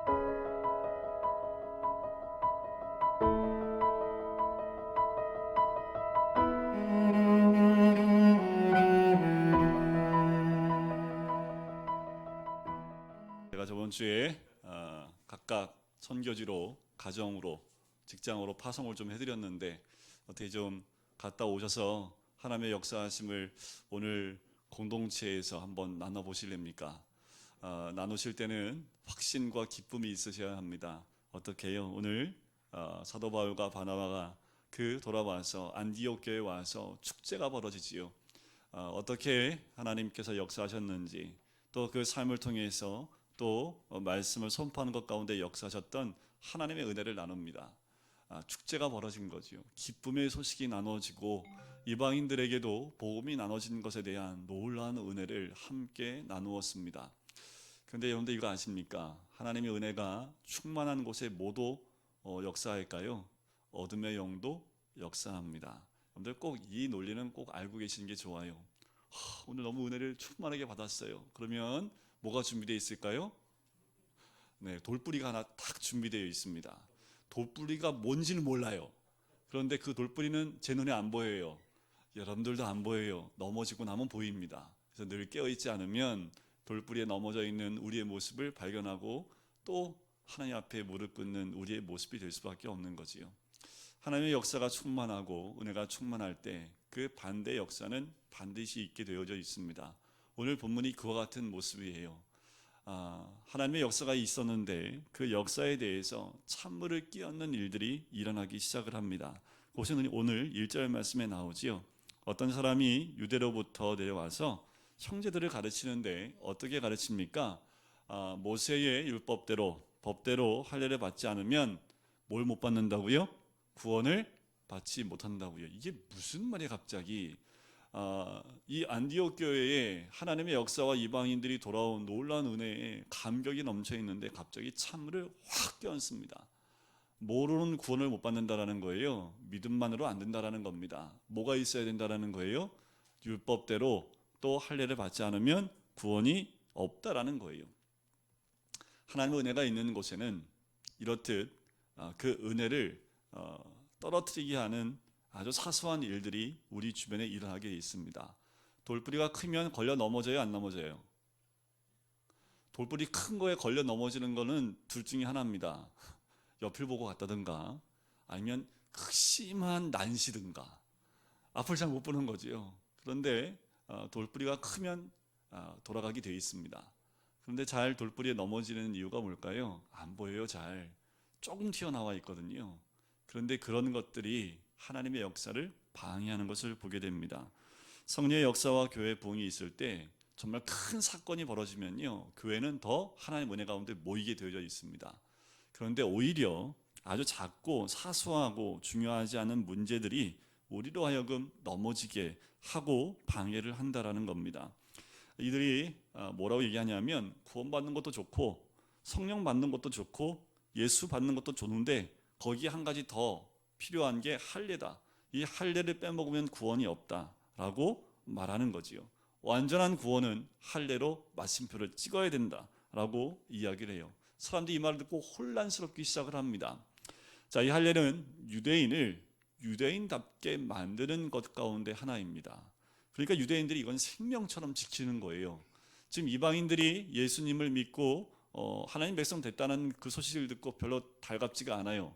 제가 저번 주에 각각 선교지로, 가정으로, 직장으로 파송을 좀 해드렸는데 어떻게 좀 갔다 오셔서 하나님의 역사하심을 오늘 공동체에서 한번 나눠보실랍니까? 나누실 때는 확신과 기쁨이 있으셔야 합니다. 어떻게 해요? 오늘 사도 바울과 바나바가 돌아와서 안디옥 교회에 와서 축제가 벌어지지요. 어떻게 하나님께서 역사하셨는지, 또 그 삶을 통해서 또 말씀을 선포하는 것 가운데 역사하셨던 하나님의 은혜를 나눕니다. 축제가 벌어진 거지요. 기쁨의 소식이 나눠지고 이방인들에게도 복음이 나눠진 것에 대한 놀라운 은혜를 함께 나누었습니다. 그런데 여러분들 이거 아십니까? 하나님의 은혜가 충만한 곳에 모두 역사할까요? 어둠의 영도 역사합니다. 여러분들 꼭 이 논리는 꼭 알고 계시는 게 좋아요. 오늘 너무 은혜를 충만하게 받았어요. 그러면 뭐가 준비되어 있을까요? 네, 돌뿌리가 하나 딱 준비되어 있습니다. 돌뿌리가 뭔지는 몰라요. 그런데 그 돌뿌리는 제 눈에 안 보여요. 여러분들도 안 보여요. 넘어지고 나면 보입니다. 그래서 늘 깨어있지 않으면 돌뿌리에 넘어져 있는 우리의 모습을 발견하고 또 하나님 앞에 무릎 꿇는 우리의 모습이 될 수밖에 없는 거지요. 하나님의 역사가 충만하고 은혜가 충만할 때 그 반대의 역사는 반드시 있게 되어져 있습니다. 오늘 본문이 그와 같은 모습이에요. 하나님의 역사가 있었는데 그 역사에 대해서 찬물을 끼얹는 일들이 일어나기 시작을 합니다. 그것은 오늘 1절 말씀에 나오지요. 어떤 사람이 유대로부터 내려와서 형제들을 가르치는데 어떻게 가르칩니까? 모세의 율법대로, 법대로 할례를 받지 않으면 뭘 못 받는다고요? 구원을 받지 못한다고요. 이게 무슨 말이에요 갑자기? 이 안디옥 교회에 하나님의 역사와 이방인들이 돌아온 놀라운 은혜에 감격이 넘쳐 있는데 갑자기 찬물을 확 끼얹습니다. 모르는 구원을 못 받는다라는 거예요. 믿음만으로 안 된다라는 겁니다. 뭐가 있어야 된다라는 거예요? 율법대로 또 할례를 받지 않으면 구원이 없다라는 거예요. 하나님의 은혜가 있는 곳에는 이렇듯 그 은혜를 떨어뜨리게 하는 아주 사소한 일들이 우리 주변에 일어나게 있습니다. 돌뿌리가 크면 걸려 넘어져요, 안 넘어져요? 돌뿌리 큰 거에 걸려 넘어지는 거는 둘 중에 하나입니다. 옆을 보고 갔다든가 아니면 심한 난시든가 앞을 잘 못 보는 거지요. 그런데 돌뿌리가 크면 돌아가게 돼 있습니다. 그런데 잘 돌뿌리에 넘어지는 이유가 뭘까요? 안 보여요. 잘 조금 튀어나와 있거든요. 그런데 그런 것들이 하나님의 역사를 방해하는 것을 보게 됩니다. 성령의 역사와 교회 부흥이 있을 때 정말 큰 사건이 벌어지면요, 교회는 더 하나님의 은혜 가운데 모이게 되어져 있습니다. 그런데 오히려 아주 작고 사소하고 중요하지 않은 문제들이 우리로 하여금 넘어지게 하고 방해를 한다라는 겁니다. 이들이 뭐라고 얘기하냐면 구원받는 것도 좋고 성령 받는 것도 좋고 예수 받는 것도 좋은데 거기에 한 가지 더 필요한 게 할례다. 이 할례를 빼먹으면 구원이 없다라고 말하는 거지요. 완전한 구원은 할례로 마침표를 찍어야 된다라고 이야기를 해요. 사람들이 이 말을 듣고 혼란스럽기 시작을 합니다. 자, 이 할례는 유대인을 유대인답게 만드는 것 가운데 하나입니다. 그러니까 유대인들이 이건 생명처럼 지키는 거예요. 지금 이방인들이 예수님을 믿고 하나님 백성 됐다는 그 소식을 듣고 별로 달갑지가 않아요.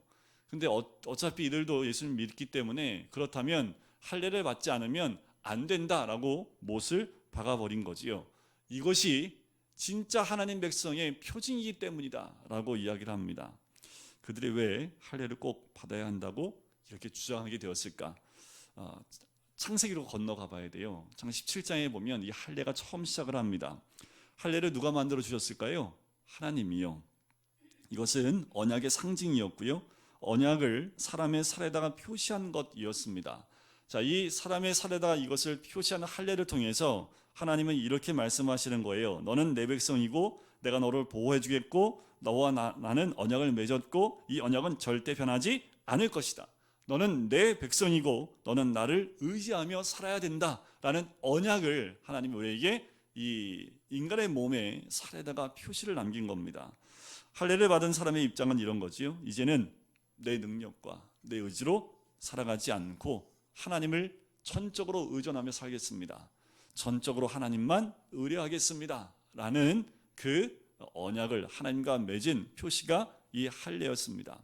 근데 어차피 이들도 예수를 믿기 때문에 그렇다면 할례를 받지 않으면 안 된다라고 못을 박아버린 거지요. 이것이 진짜 하나님 백성의 표징이기 때문이다라고 이야기를 합니다. 그들이 왜 할례를 꼭 받아야 한다고 이렇게 주장하게 되었을까? 창세기로 건너가 봐야 돼요. 창세기 17장에 보면 이 할례가 처음 시작을 합니다. 할례를 누가 만들어 주셨을까요? 하나님이요. 이것은 언약의 상징이었고요. 언약을 사람의 살에다가 표시한 것이었습니다. 자, 이 사람의 살에다가 이것을 표시하는 할례를 통해서 하나님은 이렇게 말씀하시는 거예요. 너는 내 백성이고 내가 너를 보호해 주겠고 너와 나는 언약을 맺었고 이 언약은 절대 변하지 않을 것이다. 너는 내 백성이고 너는 나를 의지하며 살아야 된다라는 언약을 하나님이 우리에게 이 인간의 몸에 살에다가 표시를 남긴 겁니다. 할례를 받은 사람의 입장은 이런 거지요. 이제는 내 능력과 내 의지로 살아가지 않고 하나님을 전적으로 의존하며 살겠습니다. 전적으로 하나님만 의뢰하겠습니다. 라는 그 언약을 하나님과 맺은 표시가 이 할례였습니다.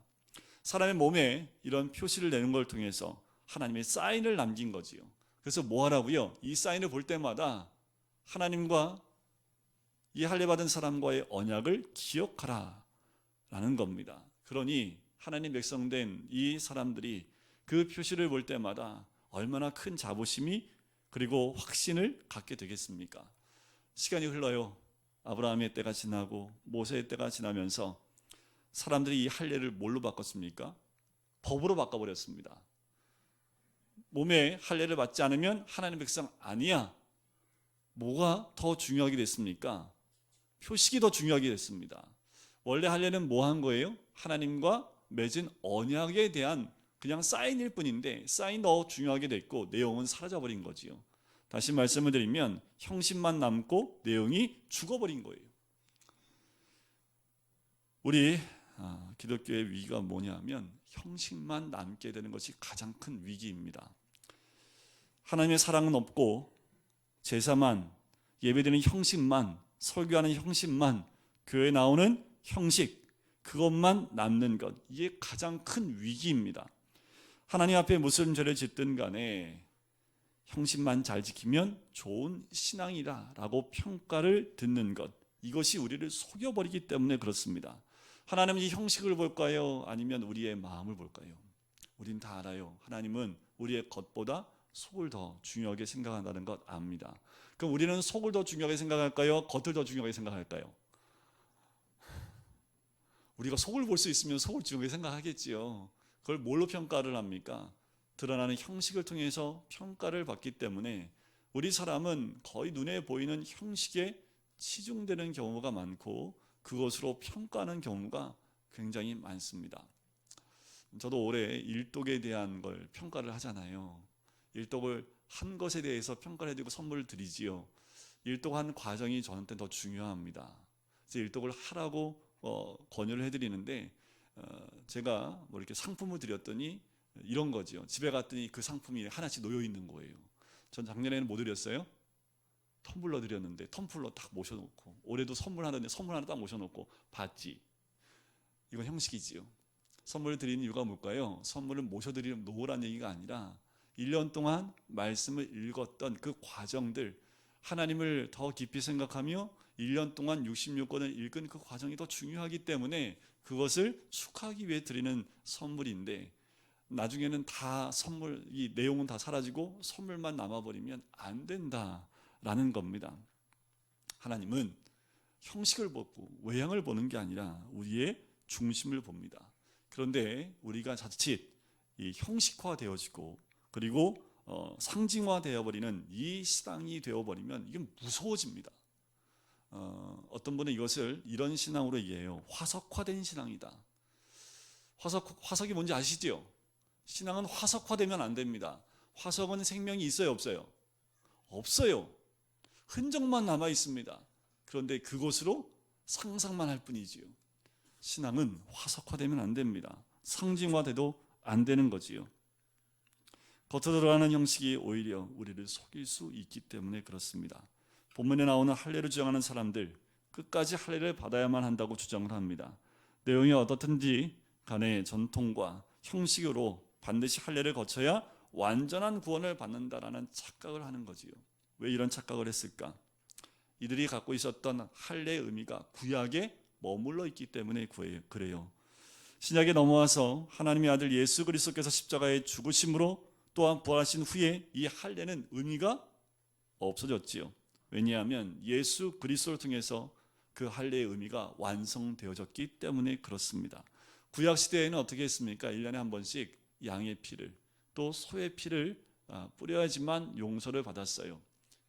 사람의 몸에 이런 표시를 내는 걸 통해서 하나님의 사인을 남긴 거지요. 그래서 뭐 하라고요? 이 사인을 볼 때마다 하나님과 이 할례 받은 사람과의 언약을 기억하라 라는 겁니다. 그러니 하나님 백성된 이 사람들이 그 표시를 볼 때마다 얼마나 큰 자부심이 그리고 확신을 갖게 되겠습니까? 시간이 흘러요. 아브라함의 때가 지나고 모세의 때가 지나면서 사람들이 이 할례를 뭘로 바꿨습니까? 법으로 바꿔버렸습니다. 몸에 할례를 받지 않으면 하나님 백성 아니야. 뭐가 더 중요하게 됐습니까? 표식이 더 중요하게 됐습니다. 원래 할례는 뭐 한 거예요? 하나님과 맺은 언약에 대한 그냥 사인일 뿐인데 사인 더 중요하게 됐고 내용은 사라져버린 거지요. 다시 말씀을 드리면 형식만 남고 내용이 죽어버린 거예요. 우리 기독교의 위기가 뭐냐면 형식만 남게 되는 것이 가장 큰 위기입니다. 하나님의 사랑은 없고 제사만, 예배드리는 형식만, 설교하는 형식만, 교회에 나오는 형식, 그것만 남는 것, 이게 가장 큰 위기입니다. 하나님 앞에 무슨 죄를 짓든 간에 형식만 잘 지키면 좋은 신앙이다 라고 평가를 듣는 것, 이것이 우리를 속여버리기 때문에 그렇습니다. 하나님은 이 형식을 볼까요? 아니면 우리의 마음을 볼까요? 우린 다 알아요. 하나님은 우리의 겉보다 속을 더 중요하게 생각한다는 것 압니다. 그럼 우리는 속을 더 중요하게 생각할까요? 겉을 더 중요하게 생각할까요? 우리가 속을 볼 수 있으면 속을 중요하게 생각하겠지요. 그걸 뭘로 평가를 합니까? 드러나는 형식을 통해서 평가를 받기 때문에 우리 사람은 거의 눈에 보이는 형식에 치중되는 경우가 많고 그것으로 평가하는 경우가 굉장히 많습니다. 저도 올해 일독에 대한 걸 평가를 하잖아요. 일독을 한 것에 대해서 평가를 해드리고 선물을 드리지요. 일독한 과정이 저한테 더 중요합니다. 그래서 일독을 하라고 권유를 해드리는데 제가 뭐 이렇게 상품을 드렸더니 이런 거죠. 집에 갔더니 그 상품이 하나씩 놓여 있는 거예요. 전 작년에는 뭐 드렸어요? 텀블러 드렸는데 텀블러 딱 모셔놓고, 올해도 선물 하나 딱 모셔놓고 받지. 이건 형식이지요. 선물을 드리는 이유가 뭘까요? 선물을 모셔드리면 놓으라는 얘기가 아니라 1년 동안 말씀을 읽었던 그 과정들, 하나님을 더 깊이 생각하며 1년 동안 66권을 읽은 그 과정이 더 중요하기 때문에 그것을 축하하기 위해 드리는 선물인데, 나중에는 다 선물, 이 내용은 다 사라지고 선물만 남아버리면 안 된다라는 겁니다. 하나님은 형식을 보고 외양을 보는 게 아니라 우리의 중심을 봅니다. 그런데 우리가 자칫 이 형식화되어지고 그리고 상징화되어버리는 이 신앙이 되어버리면 이게 무서워집니다. 어떤 분은 이것을 이런 신앙으로 얘기해요. 화석화된 신앙이다. 화석이 뭔지 아시죠? 신앙은 화석화되면 안 됩니다. 화석은 생명이 있어요, 없어요? 없어요. 흔적만 남아 있습니다. 그런데 그것으로 상상만 할 뿐이지요. 신앙은 화석화되면 안 됩니다. 상징화돼도 안 되는 거지요. 겉으로 드러나는 형식이 오히려 우리를 속일 수 있기 때문에 그렇습니다. 본문에 나오는 할례를 주장하는 사람들, 끝까지 할례를 받아야만 한다고 주장을 합니다. 내용이 어떻든지 간에 전통과 형식으로 반드시 할례를 거쳐야 완전한 구원을 받는다라는 착각을 하는 거지요. 왜 이런 착각을 했을까? 이들이 갖고 있었던 할례의 의미가 구약에 머물러 있기 때문에 그래요. 신약에 넘어와서 하나님의 아들 예수 그리스도께서 십자가에 죽으심으로 또한 부활하신 후에 이 할례는 의미가 없어졌지요. 왜냐하면 예수 그리스도를 통해서 그 할례의 의미가 완성되어졌기 때문에 그렇습니다. 구약 시대에는 어떻게 했습니까? 1년에 한 번씩 양의 피를 또 소의 피를 뿌려야지만 용서를 받았어요.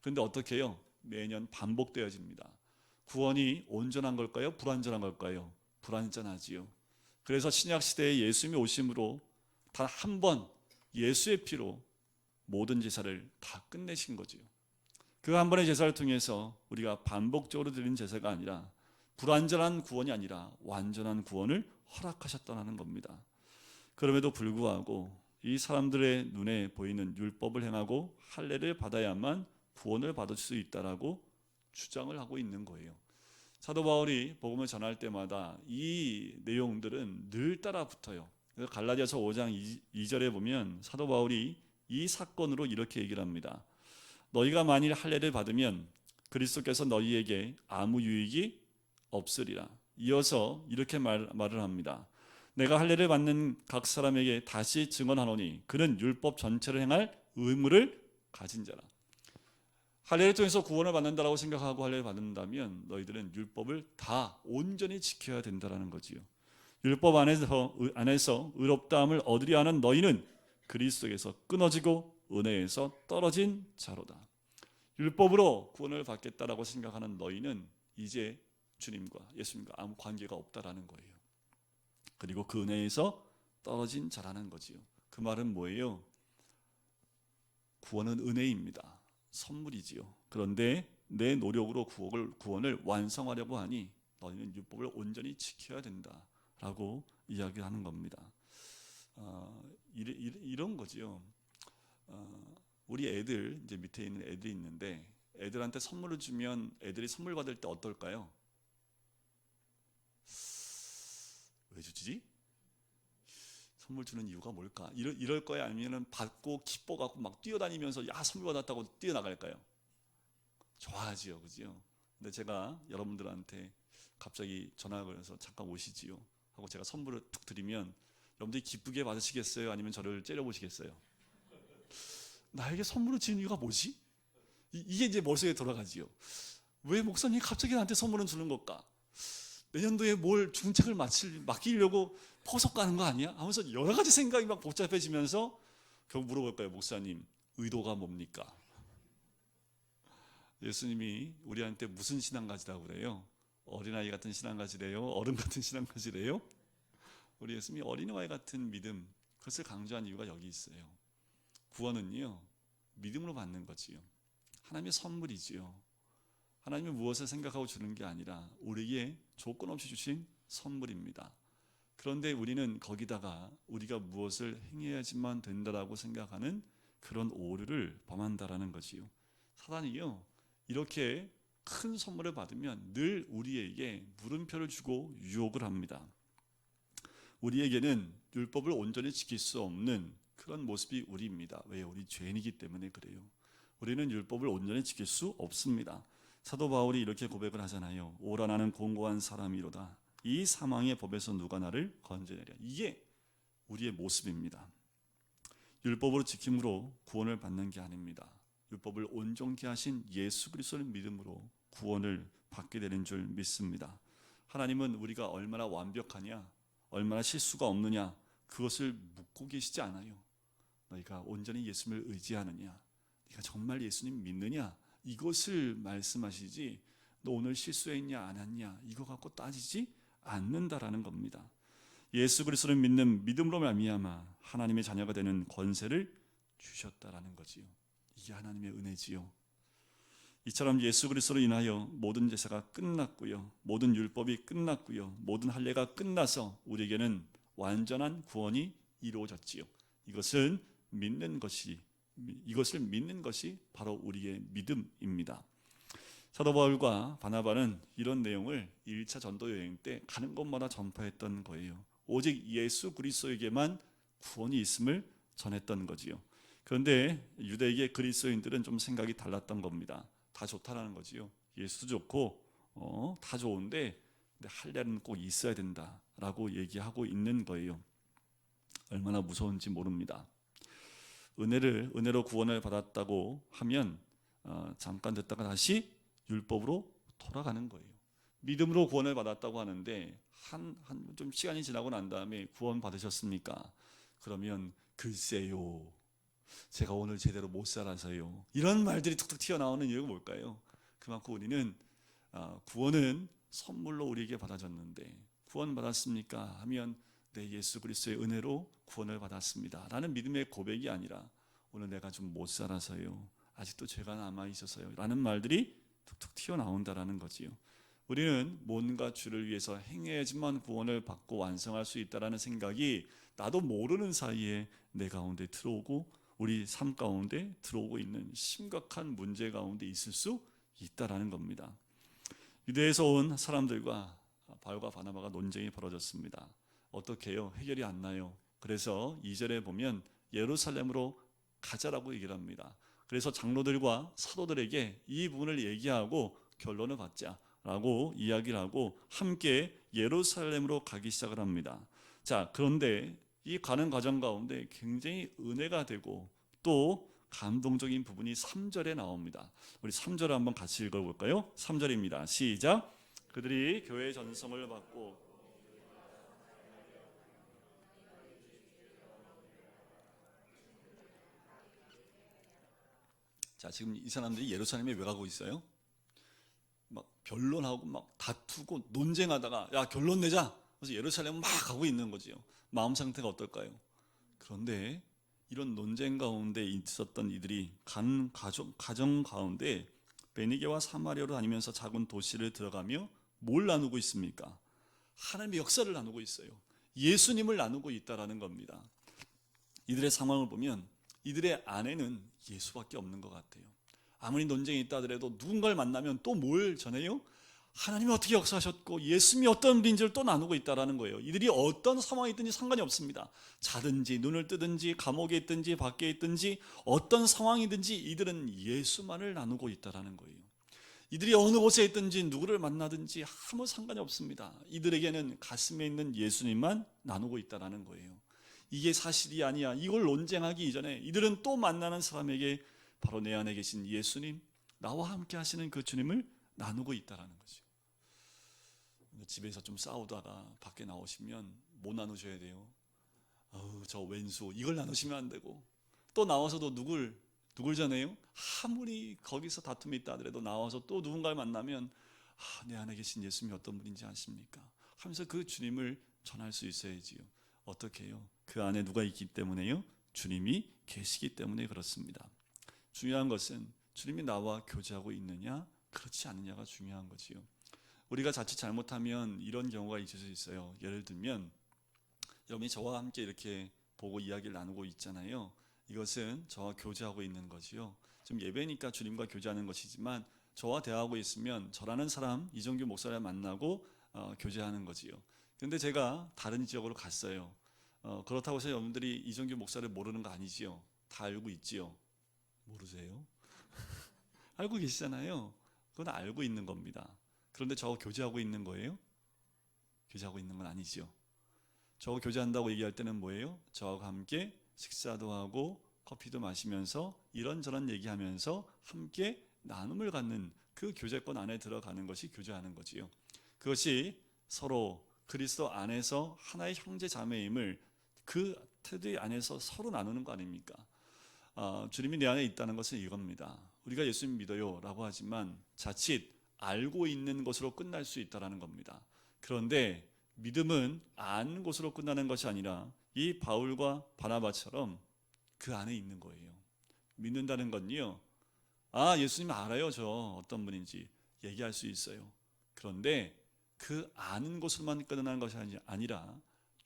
그런데 어떻게 해요? 매년 반복되어집니다. 구원이 온전한 걸까요? 불완전한 걸까요? 불완전하지요. 그래서 신약 시대에 예수님이 오심으로 단 한 번 예수의 피로 모든 제사를 다 끝내신 거지요. 그 한 번의 제사를 통해서 우리가 반복적으로 드리는 제사가 아니라 불완전한 구원이 아니라 완전한 구원을 허락하셨다는 겁니다. 그럼에도 불구하고 이 사람들의 눈에 보이는 율법을 행하고 할례를 받아야만 구원을 받을 수 있다라고 주장을 하고 있는 거예요. 사도 바울이 복음을 전할 때마다 이 내용들은 늘 따라 붙어요. 그래서 갈라디아서 5장 2절에 보면 사도 바울이 이 사건으로 이렇게 얘기를 합니다. 너희가 만일 할례를 받으면 그리스도께서 너희에게 아무 유익이 없으리라. 이어서 이렇게 말을 합니다. 내가 할례를 받는 각 사람에게 다시 증언하노니 그는 율법 전체를 행할 의무를 가진 자라. 할례를 통해서 구원을 받는다라고 생각하고 할례를 받는다면 너희들은 율법을 다 온전히 지켜야 된다라는 거지요. 율법 안에서 의롭다함을 얻으려 하는 너희는 그리스도에서 끊어지고 은혜에서 떨어진 자로다. 율법으로 구원을 받겠다라고 생각하는 너희는 이제 주님과 예수님과 아무 관계가 없다라는 거예요. 그리고 그 은혜에서 떨어진 자라는 거지요. 그 말은 뭐예요? 구원은 은혜입니다. 선물이지요. 그런데 내 노력으로 구원을 완성하려고 하니 너희는 율법을 온전히 지켜야 된다라고 이야기하는 겁니다. 이런 거지요. 우리 애들 이제 밑에 있는 애들이 있는데 애들한테 선물을 주면 애들이 선물 받을 때 어떨까요? 왜 주지? 선물 주는 이유가 뭘까? 이럴 거야? 아니면 받고 기뻐갖고 막 뛰어다니면서 야 선물 받았다고 뛰어나갈까요? 좋아하지요, 그죠? 근데 제가 여러분들한테 갑자기 전화가 걸려서 잠깐 오시지요 하고 제가 선물을 툭 드리면 여러분들이 기쁘게 받으시겠어요? 아니면 저를 째려보시겠어요? 나에게 선물을 주는 이유가 뭐지? 이게 이제 머릿속에 돌아가지요. 왜 목사님이 갑자기 나한테 선물을 주는 걸까? 내년도에 뭘 중책을 맡기려고 포석 가는 거 아니야? 하면서 여러 가지 생각이 막 복잡해지면서 결국 물어볼까요? 목사님, 의도가 뭡니까? 예수님이 우리한테 무슨 신앙 가지라고 그래요? 어린아이 같은 신앙 가지래요? 어른 같은 신앙 가지래요? 우리 예수님이 어린아이 같은 믿음, 그것을 강조한 이유가 여기 있어요. 구원은요, 믿음으로 받는 거지요. 하나님의 선물이지요. 하나님이 무엇을 생각하고 주는 게 아니라 우리에게 조건 없이 주신 선물입니다. 그런데 우리는 거기다가 우리가 무엇을 행해야지만 된다라고 생각하는 그런 오류를 범한다라는 거지요. 사단이요, 이렇게 큰 선물을 받으면 늘 우리에게 물음표를 주고 유혹을 합니다. 우리에게는 율법을 온전히 지킬 수 없는 그런 모습이 우리입니다. 왜요? 우리 죄인이기 때문에 그래요. 우리는 율법을 온전히 지킬 수 없습니다. 사도 바울이 이렇게 고백을 하잖아요. 오라 나는 공고한 사람이로다. 이 사망의 법에서 누가 나를 건져내랴. 이게 우리의 모습입니다. 율법으로 지킴으로 구원을 받는 게 아닙니다. 율법을 온전케 하신 예수 그리스도를 믿음으로 구원을 받게 되는 줄 믿습니다. 하나님은 우리가 얼마나 완벽하냐, 얼마나 실수가 없느냐, 그것을 묻고 계시지 않아요. 너희가 온전히 예수님을 의지하느냐, 네가 정말 예수님 믿느냐, 이것을 말씀하시지 너 오늘 실수했냐 안 했냐 이거 갖고 따지지 않는다라는 겁니다. 예수 그리스도를 믿는 믿음으로 말미암아 하나님의 자녀가 되는 권세를 주셨다라는 거지요. 이게 하나님의 은혜지요. 이처럼 예수 그리스도로 인하여 모든 제사가 끝났고요, 모든 율법이 끝났고요, 모든 할례가 끝나서 우리에게는 완전한 구원이 이루어졌지요. 이것을 믿는 것이 바로 우리의 믿음입니다. 사도 바울과 바나바는 이런 내용을 1차 전도 여행 때 가는 곳마다 전파했던 거예요. 오직 예수 그리스도에게만 구원이 있음을 전했던 거지요. 그런데 유대계 그리스도인들은 좀 생각이 달랐던 겁니다. 다 좋다라는 거지요. 예수도 좋고 다 좋은데 할례는 꼭 있어야 된다라고 얘기하고 있는 거예요. 얼마나 무서운지 모릅니다. 은혜로 구원을 받았다고 하면 잠깐 듣다가 다시 율법으로 돌아가는 거예요. 믿음으로 구원을 받았다고 하는데 좀 시간이 지나고 난 다음에 구원 받으셨습니까? 그러면 글쎄요, 제가 오늘 제대로 못 살아서요. 이런 말들이 툭툭 튀어나오는 이유가 뭘까요? 그만큼 우리는 구원은 선물로 우리에게 받아졌는데 구원 받았습니까? 하면 네, 예수 그리스도의 은혜로 구원을 받았습니다 라는 믿음의 고백이 아니라 오늘 내가 좀 못 살아서요, 아직도 죄가 남아 있어서요 라는 말들이 툭툭 튀어나온다라는 거지요. 우리는 뭔가 주를 위해서 행해야지만 구원을 받고 완성할 수 있다라는 생각이 나도 모르는 사이에 내 가운데 들어오고 우리 삶 가운데 들어오고 있는 심각한 문제 가운데 있을 수 있다라는 겁니다. 유대에서 온 사람들과 바울과 바나바가 논쟁이 벌어졌습니다. 어떻게 해요? 해결이 안 나요. 그래서 2절에 보면 예루살렘으로 가자라고 얘기를 합니다. 그래서 장로들과 사도들에게 이 부분을 얘기하고 결론을 받자라고 이야기를 하고 함께 예루살렘으로 가기 시작을 합니다. 자, 그런데 이 가는 과정 가운데 굉장히 은혜가 되고 또 감동적인 부분이 3절에 나옵니다. 우리 3절을 한번 같이 읽어볼까요? 3절입니다. 시작. 그들이 교회 전성을 받고 자, 지금 이 사람들이 예루살렘에 왜 가고 있어요? 막 변론하고 막 다투고 논쟁하다가 야 결론 내자. 그래서 예루살렘 막 가고 있는 거지요. 마음 상태가 어떨까요? 그런데 이런 논쟁 가운데 있었던 이들이 간 가정 가운데 베니게와 사마리아로 다니면서 작은 도시를 들어가며 뭘 나누고 있습니까? 하나님의 역사를 나누고 있어요. 예수님을 나누고 있다라는 겁니다. 이들의 상황을 보면 이들의 안에는 예수밖에 없는 것 같아요. 아무리 논쟁이 있다 하더라도 누군가를 만나면 또 뭘 전해요? 하나님이 어떻게 역사하셨고 예수님이 어떤 분인지를 또 나누고 있다는 거예요. 이들이 어떤 상황이 있든지 상관이 없습니다. 자든지 눈을 뜨든지 감옥에 있든지 밖에 있든지 어떤 상황이든지 이들은 예수만을 나누고 있다는 거예요. 이들이 어느 곳에 있든지 누구를 만나든지 아무 상관이 없습니다. 이들에게는 가슴에 있는 예수님만 나누고 있다는 거예요. 이게 사실이 아니야. 이걸 논쟁하기 이전에 이들은 또 만나는 사람에게 바로 내 안에 계신 예수님, 나와 함께 하시는 그 주님을 나누고 있다는 거죠. 집에서 좀 싸우다가 밖에 나오시면 뭐 나누셔야 돼요? 저 왼수 이걸 나누시면 안 되고 또 나와서도 누굴 전해요? 아무리 거기서 다툼이 있다 하더라도 나와서 또 누군가를 만나면 내 안에 계신 예수님이 어떤 분인지 아십니까? 하면서 그 주님을 전할 수 있어야지요. 어떻게 해요? 그 안에 누가 있기 때문에요? 주님이 계시기 때문에 그렇습니다. 중요한 것은 주님이 나와 교제하고 있느냐 그렇지 않느냐가 중요한 거지요. 우리가 자칫 잘못하면 이런 경우가 있을 수 있어요. 예를 들면 여러분이 저와 함께 이렇게 보고 이야기를 나누고 있잖아요. 이것은 저와 교제하고 있는 거지요. 지금 예배니까 주님과 교제하는 것이지만 저와 대화하고 있으면 저라는 사람 이정규 목사를 만나고 교제하는 거지요. 그런데 제가 다른 지역으로 갔어요. 그렇다고 해서 여러분들이 이정규 목사를 모르는 거 아니지요. 다 알고 있지요. 모르세요? 알고 계시잖아요. 그건 알고 있는 겁니다. 그런데 저하고 교제하고 있는 거예요? 교제하고 있는 건 아니지요. 저하고 교제한다고 얘기할 때는 뭐예요? 저하고 함께 식사도 하고 커피도 마시면서 이런저런 얘기하면서 함께 나눔을 갖는 그 교제권 안에 들어가는 것이 교제하는 거지요. 그것이 서로 그리스도 안에서 하나의 형제 자매임을 그 태도 안에서 서로 나누는 거 아닙니까? 주님이 내 안에 있다는 것은 이겁니다. 우리가 예수님 믿어요 라고 하지만 자칫 알고 있는 것으로 끝날 수 있다는 겁니다. 그런데 믿음은 아는 것으로 끝나는 것이 아니라 이 바울과 바나바처럼 그 안에 있는 거예요. 믿는다는 건요, 예수님 알아요 저 어떤 분인지 얘기할 수 있어요. 그런데 그 아는 것으로만 끝나는 것이 아니라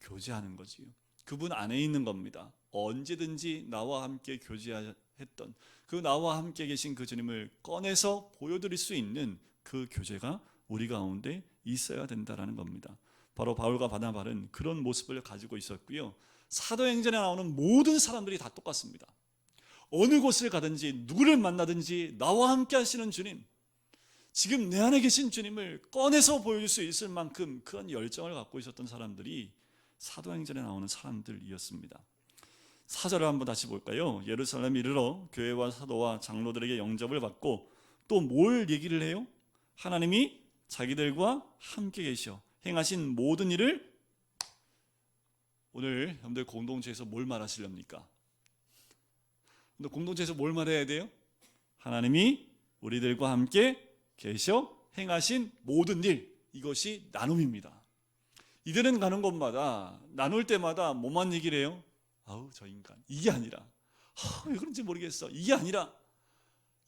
교제하는 거지요. 그분 안에 있는 겁니다. 언제든지 나와 함께 교제했던 그 나와 함께 계신 그 주님을 꺼내서 보여드릴 수 있는 그 교제가 우리 가운데 있어야 된다는 겁니다. 바로 바울과 바나바는 그런 모습을 가지고 있었고요. 사도행전에 나오는 모든 사람들이 다 똑같습니다. 어느 곳을 가든지 누구를 만나든지 나와 함께 하시는 주님, 지금 내 안에 계신 주님을 꺼내서 보여줄 수 있을 만큼 그런 열정을 갖고 있었던 사람들이 사도행전에 나오는 사람들이었습니다. 4절을 한번 다시 볼까요? 예루살렘에 이르러 교회와 사도와 장로들에게 영접을 받고 또 뭘 얘기를 해요? 하나님이 자기들과 함께 계셔 행하신 모든 일을, 오늘 여러분들 공동체에서 뭘 말하시렵니까? 공동체에서 뭘 말해야 돼요? 하나님이 우리들과 함께 계셔 행하신 모든 일, 이것이 나눔입니다. 이들은 가는 곳마다 나눌 때마다 뭐만 얘기를 해요? 저 인간, 이게 아니라 왜 그런지 모르겠어, 이게 아니라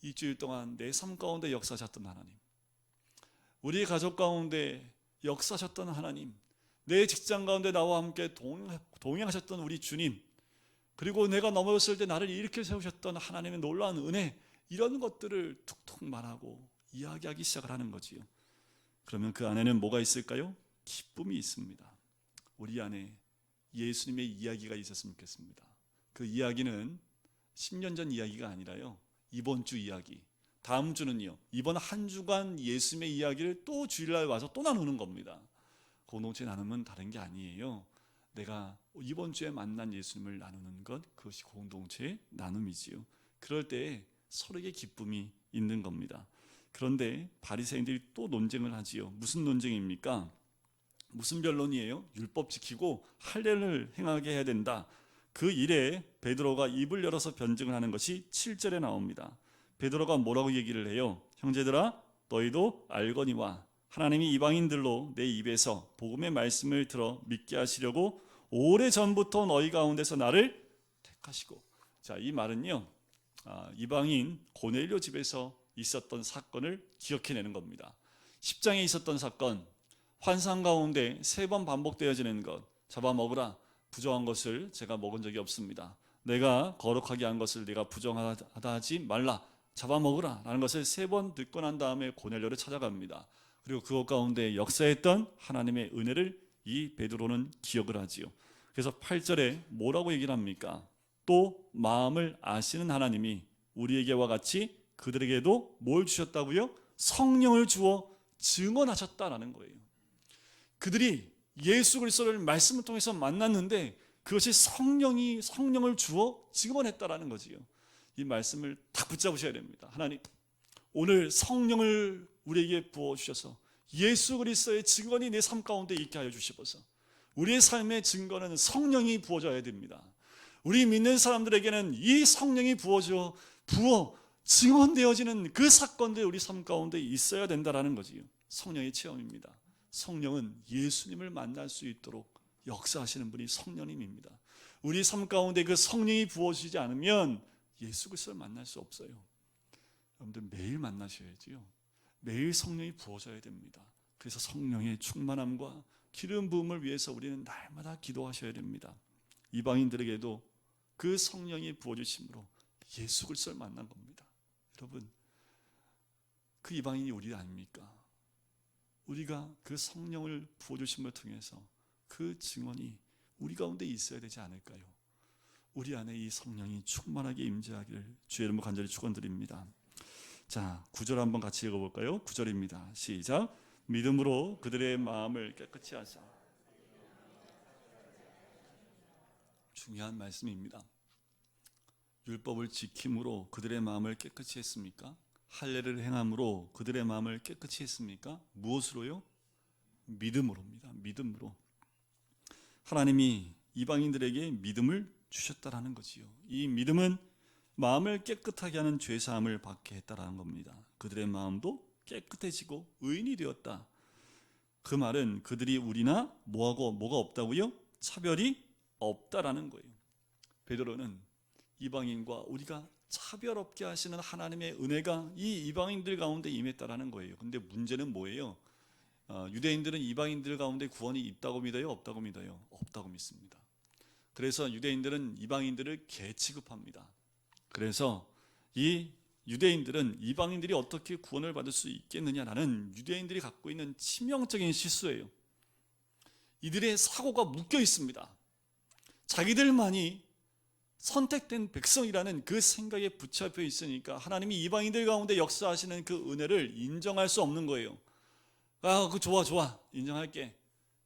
일주일 동안 내 삶 가운데 역사하셨던 하나님, 우리 가족 가운데 역사하셨던 하나님, 내 직장 가운데 나와 함께 동행하셨던 우리 주님, 그리고 내가 넘어졌을 때 나를 일으켜 세우셨던 하나님의 놀라운 은혜, 이런 것들을 툭툭 말하고 이야기하기 시작을 하는 거지요. 그러면 그 안에는 뭐가 있을까요? 기쁨이 있습니다. 우리 안에 예수님의 이야기가 있었으면 좋겠습니다. 그 이야기는 10년 전 이야기가 아니라요, 이번 주 이야기, 다음 주는요, 이번 한 주간 예수님의 이야기를 또 주일날 와서 또 나누는 겁니다. 공동체 나눔은 다른 게 아니에요. 내가 이번 주에 만난 예수님을 나누는 것, 그것이 공동체의 나눔이지요. 그럴 때 서로에게 기쁨이 있는 겁니다. 그런데 바리새인들이 또 논쟁을 하지요. 무슨 논쟁입니까? 무슨 변론이에요? 율법 지키고 할례를 행하게 해야 된다. 그 일에 베드로가 입을 열어서 변증을 하는 것이 7절에 나옵니다. 베드로가 뭐라고 얘기를 해요? 형제들아, 너희도 알거니와 하나님이 이방인들로 내 입에서 복음의 말씀을 들어 믿게 하시려고 오래전부터 너희 가운데서 나를 택하시고. 자, 이 말은요, 이방인 고넬료 집에서 있었던 사건을 기억해내는 겁니다. 10장에 있었던 사건, 환상 가운데 3번 반복되어지는 것, 잡아먹으라, 부정한 것을 제가 먹은 적이 없습니다. 내가 거룩하게 한 것을 네가 부정하다 하지 말라, 잡아먹으라 라는 것을 3번 듣고 난 다음에 고넬료를 찾아갑니다. 그리고 그것 가운데 역사했던 하나님의 은혜를 이 베드로는 기억을 하지요. 그래서 8절에 뭐라고 얘기를 합니까? 또 마음을 아시는 하나님이 우리에게와 같이 그들에게도 뭘 주셨다고요? 성령을 주어 증언하셨다라는 거예요. 그들이 예수 그리스도를 말씀을 통해서 만났는데 그것이 성령을 주어 증언했다라는 거지요. 이 말씀을 딱 붙잡으셔야 됩니다. 하나님, 오늘 성령을 우리에게 부어주셔서 예수 그리스도의 증언이 내 삶 가운데 있게 하여 주시옵소서. 우리의 삶의 증거는 성령이 부어져야 됩니다. 우리 믿는 사람들에게는 이 성령이 부어 증언되어지는 그 사건들이 우리 삶 가운데 있어야 된다는 거지요. 성령의 체험입니다. 성령은 예수님을 만날 수 있도록 역사하시는 분이 성령님입니다. 우리 삶 가운데 그 성령이 부어지지 않으면 예수 그리스도를 만날 수 없어요. 여러분들 매일 만나셔야지요. 매일 성령이 부어져야 됩니다. 그래서 성령의 충만함과 기름 부음을 위해서 우리는 날마다 기도하셔야 됩니다. 이방인들에게도 그 성령이 부어주심으로 예수 그리스도를 만난 겁니다. 여러분, 그 이방인이 우리 아닙니까? 우리가 그 성령을 부어주심을 통해서 그 증언이 우리 가운데 있어야 되지 않을까요? 우리 안에 이 성령이 충만하게 임재하기를 주의 이름으로 간절히 축원드립니다. 자, 9절 한번 같이 읽어볼까요? 9절입니다. 시작. 믿음으로 그들의 마음을 깨끗이 하사. 중요한 말씀입니다. 율법을 지킴으로 그들의 마음을 깨끗이 했습니까? 할례를 행함으로 그들의 마음을 깨끗이 했습니까? 무엇으로요? 믿음으로입니다. 믿음으로. 하나님이 이방인들에게 믿음을 주셨다라는 거지요. 이 믿음은 마음을 깨끗하게 하는 죄사함을 받게 했다라는 겁니다. 그들의 마음도 깨끗해지고 의인이 되었다. 그 말은 그들이 우리나 뭐가 없다고요? 차별이 없다라는 거예요. 베드로는 이방인과 우리가 차별 없게 하시는 하나님의 은혜가 이 이방인들 가운데 임했다라는 거예요. 근데 문제는 뭐예요? 유대인들은 이방인들 가운데 구원이 있다고 믿어요? 없다고 믿어요? 없다고 믿습니다. 그래서 유대인들은 이방인들을 개 취급합니다. 그래서 이 유대인들은 이방인들이 어떻게 구원을 받을 수 있겠느냐라는 유대인들이 갖고 있는 치명적인 실수예요. 이들의 사고가 묶여 있습니다. 자기들만이 선택된 백성이라는 그 생각에 붙잡혀 있으니까 하나님이 이방인들 가운데 역사하시는 그 은혜를 인정할 수 없는 거예요. 그 좋아 인정할게.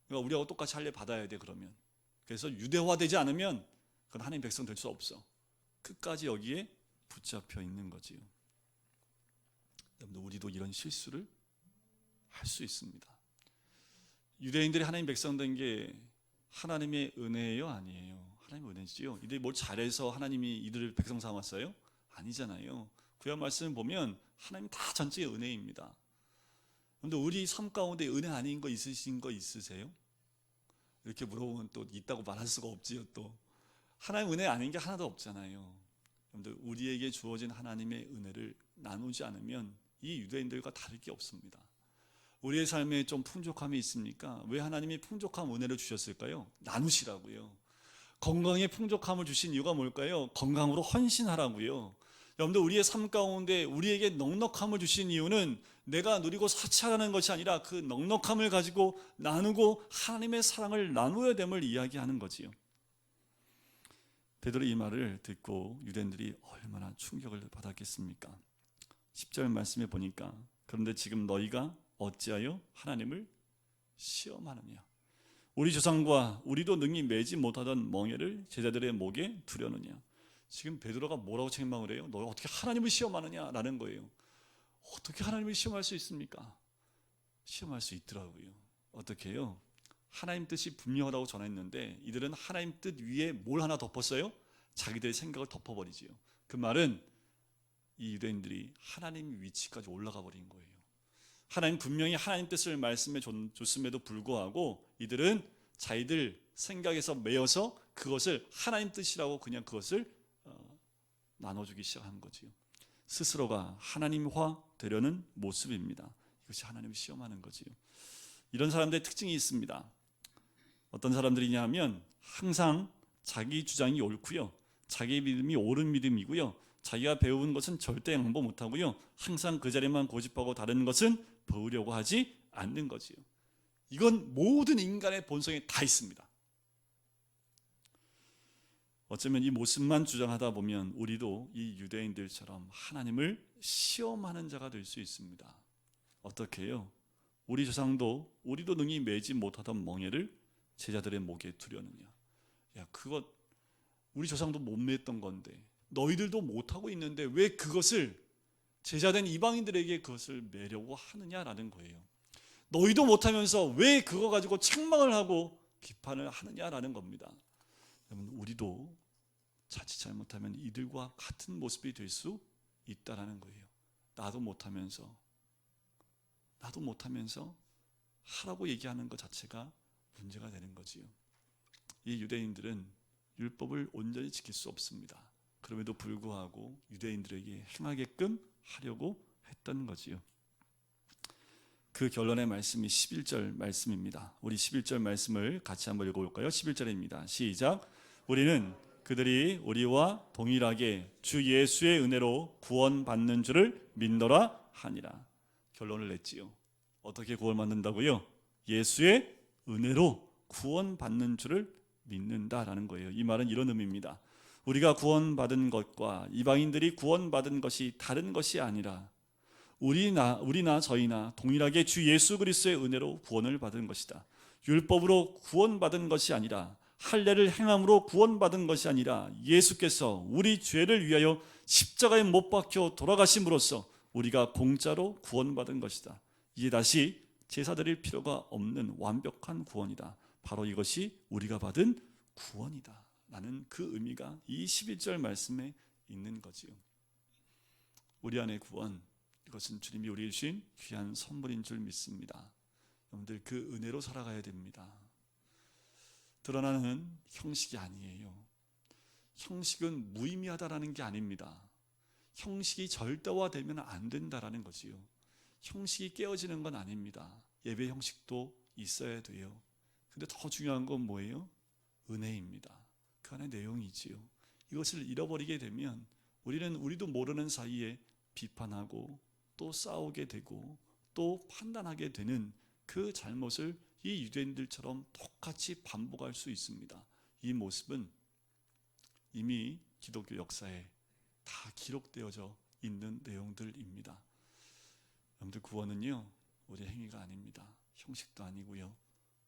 우리하고 똑같이 할례 받아야 돼 그러면. 그래서 유대화되지 않으면 그건 하나님 백성 될 수 없어. 끝까지 여기에 붙잡혀 있는 거지요. 여러분, 우리도 이런 실수를 할 수 있습니다. 유대인들이 하나님 백성 된 게 하나님의 은혜예요, 아니에요? 하나님의 은혜지요. 이들이 뭘 잘해서 하나님이 이들을 백성 삼았어요? 아니잖아요. 구약 말씀을 보면 하나님 다 전적인 은혜입니다. 그런데 우리 삶 가운데 은혜 아닌 거 있으신 거 있으세요? 이렇게 물어보면 또 있다고 말할 수가 없지요. 또 하나님 은혜 아닌 게 하나도 없잖아요. 여러분들, 우리에게 주어진 하나님의 은혜를 나누지 않으면 이 유대인들과 다를 게 없습니다. 우리의 삶에 좀 풍족함이 있습니까? 왜 하나님이 풍족한 은혜를 주셨을까요? 나누시라고요. 건강에 풍족함을 주신 이유가 뭘까요? 건강으로 헌신하라고요. 여러분들, 우리의 삶 가운데 우리에게 넉넉함을 주신 이유는 내가 누리고 사치하라는 것이 아니라 그 넉넉함을 가지고 나누고 하나님의 사랑을 나누어야 됨을 이야기하는 거지요. 베드로 이 말을 듣고 유대인들이 얼마나 충격을 받았겠습니까? 10절 말씀에 보니까 그런데 지금 너희가 어찌하여 하나님을 시험하느냐, 우리 조상과 우리도 능히 매지 못하던 멍에를 제자들의 목에 두려느냐. 지금 베드로가 뭐라고 책망을 해요? 너가 어떻게 하나님을 시험하느냐라는 거예요. 어떻게 하나님을 시험할 수 있습니까? 시험할 수 있더라고요. 어떻게 해요? 하나님 뜻이 분명하다고 전했는데 이들은 하나님 뜻 위에 뭘 하나 덮었어요? 자기들의 생각을 덮어버리지요. 그 말은 이 유대인들이 하나님 위치까지 올라가 버린 거예요. 하나님 분명히 하나님 뜻을 말씀해 줬음에도 불구하고 이들은 자기들 생각에서 매여서 그것을 하나님 뜻이라고 그냥 그것을 나눠주기 시작한 거지요. 스스로가 하나님화 되려는 모습입니다. 이것이 하나님을 시험하는 거지요. 이런 사람들의 특징이 있습니다. 어떤 사람들이냐 하면 항상 자기 주장이 옳고요, 자기 믿음이 옳은 믿음이고요, 자기가 배운 것은 절대 양보 못하고요, 항상 그 자리만 고집하고 다른 것은 배우려고 하지 않는 거지요. 이건 모든 인간의 본성에 다 있습니다. 어쩌면 이 모습만 주장하다 보면 우리도 이 유대인들처럼 하나님을 시험하는 자가 될 수 있습니다. 어떻게 해요? 우리 조상도 우리도 능히 매지 못하던 멍에를 제자들의 목에 두려느냐. 야, 그것 우리 조상도 못 맸던 건데 너희들도 못하고 있는데 왜 그것을 제자된 이방인들에게 그것을 매려고 하느냐라는 거예요. 너희도 못하면서 왜 그거 가지고 책망을 하고 비판을 하느냐라는 겁니다. 여러분, 우리도 자칫 잘못하면 이들과 같은 모습이 될 수 있다라는 거예요. 나도 못하면서 하라고 얘기하는 것 자체가 문제가 되는 거지요. 이 유대인들은 율법을 온전히 지킬 수 없습니다. 그럼에도 불구하고 유대인들에게 행하게끔 하려고 했던 거지요. 그 결론의 말씀이 11절 말씀입니다. 우리 11절 말씀을 같이 한번 읽어볼까요? 11절입니다. 시작. 우리는 그들이 우리와 동일하게 주 예수의 은혜로 구원받는 줄을 믿노라 하니라. 결론을 냈지요. 어떻게 구원받는다고요? 예수의 은혜로 구원받는 줄을 믿는다라는 거예요. 이 말은 이런 의미입니다. 우리가 구원받은 것과 이방인들이 구원받은 것이 다른 것이 아니라 우리나 저희나 동일하게 주 예수 그리스도의 은혜로 구원을 받은 것이다. 율법으로 구원받은 것이 아니라 할례를 행함으로 구원받은 것이 아니라 예수께서 우리 죄를 위하여 십자가에 못 박혀 돌아가심으로써 우리가 공짜로 구원받은 것이다. 이제 다시 제사 드릴 필요가 없는 완벽한 구원이다. 바로 이것이 우리가 받은 구원이다 라는 그 의미가 이 11절 말씀에 있는 거지요. 우리 안의 구원, 이것은 주님이 우리에게 주신 귀한 선물인 줄 믿습니다. 여러분들, 그 은혜로 살아가야 됩니다. 드러나는 형식이 아니에요. 형식은 무의미하다라는 게 아닙니다. 형식이 절대화되면 안 된다라는 거지요. 형식이 깨어지는 건 아닙니다. 예배 형식도 있어야 돼요. 근데 더 중요한 건 뭐예요? 은혜입니다. 그 안에 내용이지요. 이것을 잃어버리게 되면 우리도 모르는 사이에 비판하고 또 싸우게 되고 또 판단하게 되는 그 잘못을 이 유대인들처럼 똑같이 반복할 수 있습니다. 이 모습은 이미 기독교 역사에 다 기록되어져 있는 내용들입니다. 여러분들, 구원은요, 우리 행위가 아닙니다. 형식도 아니고요.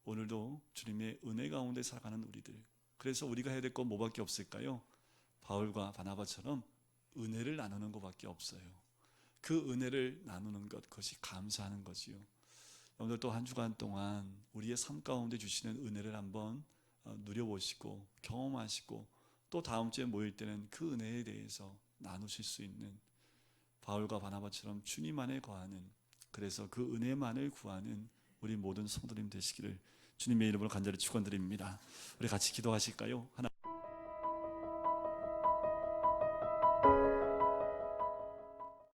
오늘도 주님의 은혜 가운데 살아가는 우리들, 그래서 우리가 해야 될 건 뭐밖에 없을까요? 바울과 바나바처럼 은혜를 나누는 것밖에 없어요. 그 은혜를 나누는 것, 그것이 감사하는 거지요. 여러분들, 또 한 주간 동안 우리의 삶 가운데 주시는 은혜를 한번 누려보시고 경험하시고 또 다음 주에 모일 때는 그 은혜에 대해서 나누실 수 있는, 바울과 바나바처럼 주님 안에 거하는, 그래서 그 은혜만을 구하는 우리 모든 성도님 되시기를 주님의 이름으로 간절히 축원드립니다. 우리 같이 기도하실까요? 하나